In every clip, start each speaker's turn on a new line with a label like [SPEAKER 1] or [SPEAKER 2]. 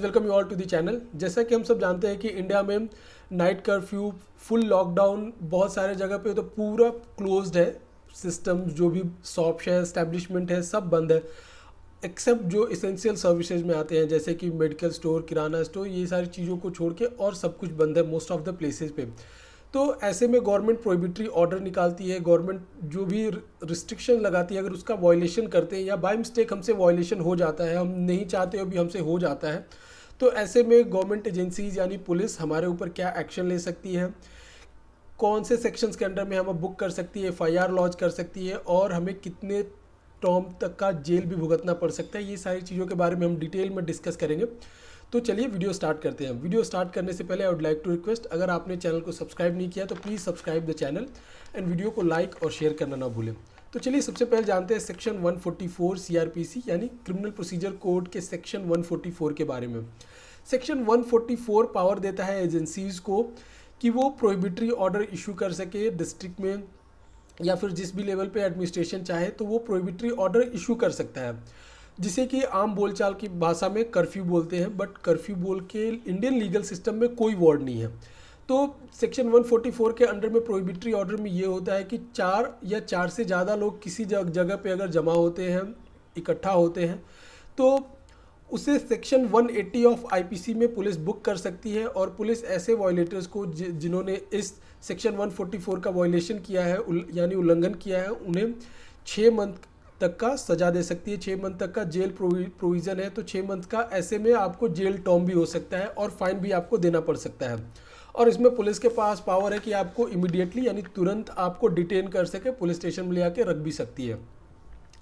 [SPEAKER 1] Welcome you all to the channel. जैसा कि हम सब जानते हैं कि इंडिया में नाइट कर्फ्यू, फुल लॉकडाउन, बहुत सारे जगह पे तो पूरा क्लोज्ड है। सिस्टम जो भी शॉप्स है, एस्टेब्लिशमेंट है, सब बंद है एक्सेप्ट जो इसेंशियल सर्विसेज में आते हैं, जैसे कि मेडिकल स्टोर, किराना स्टोर, ये सारी चीज़ों को छोड़ के और सब कुछ बंद है मोस्ट ऑफ द प्लेसेस पे। तो ऐसे में गवर्नमेंट प्रोहिबिटरी ऑर्डर निकालती है। गवर्नमेंट जो भी रिस्ट्रिक्शन लगाती है, अगर उसका वायलेशन करते हैं या बाय मिस्टेक हमसे वायलेशन हो जाता है, हम नहीं चाहते हो भी हमसे हो जाता है, तो ऐसे में गवर्नमेंट एजेंसीज यानी पुलिस हमारे ऊपर क्या एक्शन ले सकती है, कौन से सेक्शंस के अंडर में हम बुक कर सकती है, एफआईआर लॉन्च कर सकती है और हमें कितने टर्म तक का जेल भी भुगतना पड़ सकता है, ये सारी चीज़ों के बारे में हम डिटेल में डिस्कस करेंगे। तो चलिए वीडियो स्टार्ट करते हैं। वीडियो स्टार्ट करने से पहले I would like to request, अगर आपने चैनल को सब्सक्राइब नहीं किया तो please subscribe the channel and video को लाइक और शेयर करना ना भूलें। तो चलिए सबसे पहले जानते हैं सेक्शन 144 सीआरपीसी यानी क्रिमिनल प्रोसीजर कोड के सेक्शन 144 के बारे में। सेक्शन 144 पावर देता है एजेंसीज़ को कि वो प्रोहिबिटरी ऑर्डर इशू कर सके डिस्ट्रिक्ट में या फिर जिस भी लेवल पे एडमिनिस्ट्रेशन चाहे तो वो प्रोहिबिटरी ऑर्डर इशू कर सकता है, जिसे कि आम बोलचाल की भाषा में कर्फ्यू बोलते हैं। बट कर्फ्यू बोल के इंडियन लीगल सिस्टम में कोई वर्ड नहीं है। तो सेक्शन 144 के अंडर में प्रोहिबिटरी ऑर्डर में ये होता है कि 4 या 4 से ज़्यादा लोग किसी जगह पे अगर जमा होते हैं, इकट्ठा होते हैं, तो उसे सेक्शन 180 ऑफ आईपीसी में पुलिस बुक कर सकती है और पुलिस ऐसे वायलेटर्स को जिन्होंने इस सेक्शन 144 का वायलेशन किया है यानी उल्लंघन किया है, उन्हें 6 मंथ तक का सज़ा दे सकती है। 6 मंथ तक का जेल प्रोविज़न है, तो 6 मंथ का ऐसे में आपको जेल टर्म भी हो सकता है और फाइन भी आपको देना पड़ सकता है। और इसमें पुलिस के पास पावर है कि आपको इमीडिएटली यानी तुरंत आपको डिटेन कर सके, पुलिस स्टेशन में ले आके रख भी सकती है।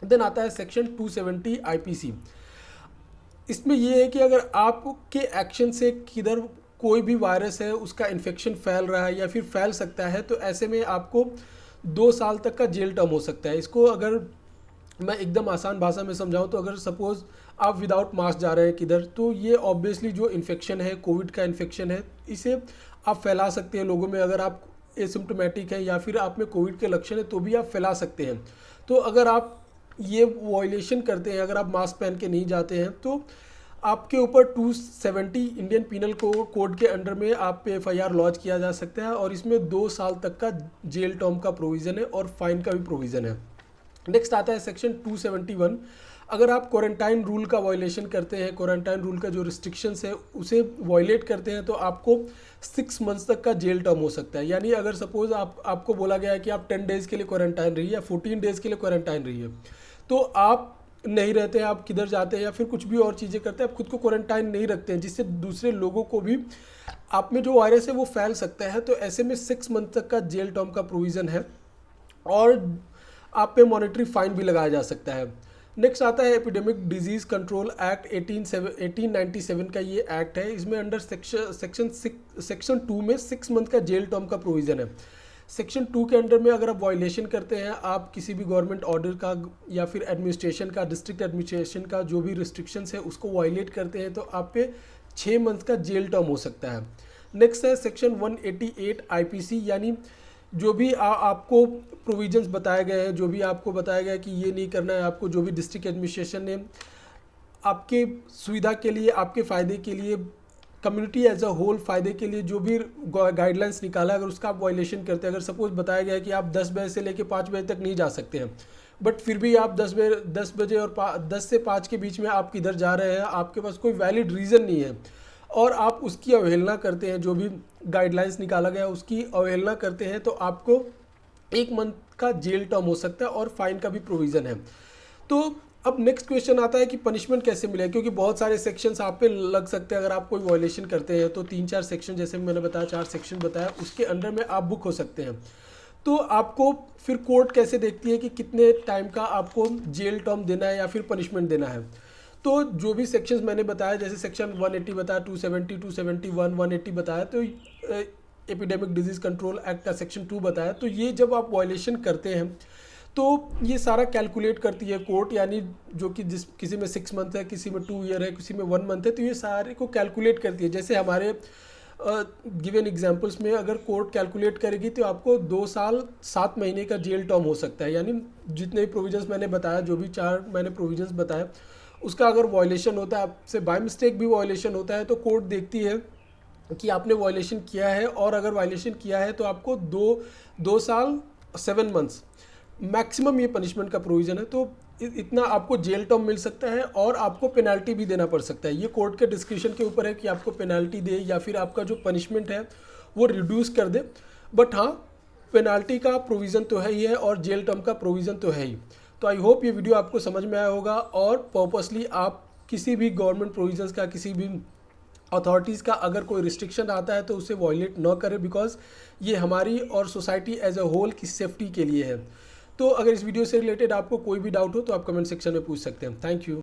[SPEAKER 1] देन आता है सेक्शन 270 आईपीसी। इसमें यह है कि अगर आपके एक्शन से किधर कोई भी वायरस है उसका इन्फेक्शन फैल रहा है या फिर फैल सकता है, तो ऐसे में आपको 2 साल तक का जेल टर्म हो सकता है। इसको अगर मैं एकदम आसान भाषा में समझाऊं तो अगर सपोज़ आप विदाउट मास्क जा रहे हैं किधर, तो ये ऑब्वियसली जो इन्फेक्शन है, कोविड का इन्फेक्शन है, इसे आप फैला सकते हैं लोगों में। अगर आप एसिम्प्टोमेटिक हैं या फिर आप में कोविड के लक्षण है तो भी आप फैला सकते हैं। तो अगर आप ये वायलेशन करते हैं, अगर आप मास्क पहन के नहीं जाते हैं, तो आपके ऊपर 270 इंडियन पीनल कोड के अंडर में आप पे एफआईआर लॉन्च किया जा सकता है और इसमें 2 साल तक का जेल टर्म का प्रोविज़न है और फाइन का भी प्रोविज़न है। नेक्स्ट आता है सेक्शन 271। अगर आप क्वारंटाइन रूल का वायलेशन करते हैं, क्वारंटाइन रूल का जो रिस्ट्रिक्शंस है उसे वायलेट करते हैं, तो आपको 6 मंथ्स तक का जेल टर्म हो सकता है। यानी अगर सपोज आपको बोला गया है कि आप 10 डेज़ के लिए क्वारंटाइन रहिए या 14 डेज़ के लिए क्वारंटाइन रहिए, तो आप नहीं रहते हैं, आप किधर जाते हैं या फिर कुछ भी और चीज़ें करते हैं, आप खुद को क्वारंटाइन नहीं रखते हैं, जिससे दूसरे लोगों को भी आप में जो वायरस है वो फैल सकता है। तो ऐसे में 6 मंथ तक का जेल टर्म का प्रोविज़न है और आप पे मॉनेटरी फाइन भी लगाया जा सकता है। नेक्स्ट आता है एपिडेमिक डिजीज़ कंट्रोल एक्ट 1897 का ये एक्ट है। इसमें अंडर सेक्शन 2 में 6 मंथ का जेल टर्म का प्रोविज़न है। सेक्शन 2 के अंडर में अगर आप वायलेशन करते हैं, आप किसी भी गवर्नमेंट ऑर्डर का या फिर एडमिनिस्ट्रेशन का, डिस्ट्रिक्ट एडमिनिस्ट्रेशन का जो भी रिस्ट्रिक्शंस है उसको वायलेट करते हैं, तो आप पे 6 मंथ का जेल टर्म हो सकता है। नेक्स्ट है सेक्शन 188 आईपीसी, यानी जो भी आपको प्रोविजंस बताए गए हैं, जो भी आपको बताया गया है कि ये नहीं करना है आपको, जो भी डिस्ट्रिक्ट एडमिनिस्ट्रेशन ने आपके सुविधा के लिए, आपके फ़ायदे के लिए, कम्युनिटी एज अ होल फ़ायदे के लिए जो भी गाइडलाइंस निकाला, अगर उसका आप वायलेशन करते हैं, अगर सपोज बताया गया है कि आप 10 बजे से लेकर 5 बजे तक नहीं जा सकते हैं, बट फिर भी आप 10 बजे और 10 से 5 के बीच में आप किधर जा रहे हैं, आपके पास कोई वैलिड रीज़न नहीं है और आप उसकी अवहेलना करते हैं, जो भी गाइडलाइंस निकाला गया उसकी अवहेलना करते हैं, तो आपको 1 मंथ का जेल टर्म हो सकता है और फाइन का भी प्रोविज़न है। तो अब नेक्स्ट क्वेश्चन आता है कि पनिशमेंट कैसे मिले, क्योंकि बहुत सारे सेक्शंस आप पे लग सकते हैं। अगर आप कोई वायलेशन करते हैं तो 3-4 सेक्शन, जैसे मैंने बताया 4 सेक्शन बताया, उसके अंडर में आप बुक हो सकते हैं। तो आपको फिर कोर्ट कैसे देखती है कि कितने टाइम का आपको जेल टर्म देना है या फिर पनिशमेंट देना है। तो जो भी सेक्शंस मैंने बताया, जैसे सेक्शन 180 बताया, 270, 271, 180 बताया, तो एपिडेमिक डिजीज़ कंट्रोल एक्ट का सेक्शन 2 बताया, तो ये जब आप वायलेशन करते हैं तो ये सारा कैलकुलेट करती है कोर्ट, यानी जो कि किसी में 6 मंथ है, किसी में 2 ईयर है, किसी में 1 मंथ है, तो ये सारे को कैलकुलेट करती है। जैसे हमारे गिवन एग्जांपल्स में अगर कोर्ट कैलकुलेट करेगी तो आपको 2 साल 7 महीने का जेल टर्म हो सकता है। यानी जितने भी प्रोविजंस मैंने बताया, जो भी 4 मैंने प्रोविजंस बताया, उसका अगर वायलेशन होता है, आपसे बाय मिस्टेक भी वायलेशन होता है, तो कोर्ट देखती है कि आपने वायलेशन किया है, और अगर वायलेशन किया है तो आपको 2 साल 7 मंथ्स मैक्सिमम ये पनिशमेंट का प्रोविज़न है। तो इतना आपको जेल टर्म मिल सकता है, और आपको पेनल्टी भी देना पड़ सकता है। ये कोर्ट के डिस्क्रिप्शन के ऊपर है कि आपको पेनल्टी दे या फिर आपका जो पनिशमेंट है वो रिड्यूस कर दे। बट हाँ, पेनल्टी का प्रोविज़न तो है ही है, और जेल टर्म का प्रोविज़न तो है ही। तो आई होप ये वीडियो आपको समझ में आया होगा, और पर्पसली आप किसी भी गवर्नमेंट प्रोविजंस का, किसी भी अथॉरिटीज़ का अगर कोई रिस्ट्रिक्शन आता है तो उसे वॉयलेट न करें, बिकॉज ये हमारी और सोसाइटी एज अ होल की सेफ्टी के लिए है। तो अगर इस वीडियो से रिलेटेड आपको कोई भी डाउट हो तो आप कमेंट सेक्शन में पूछ सकते हैं। Thank you.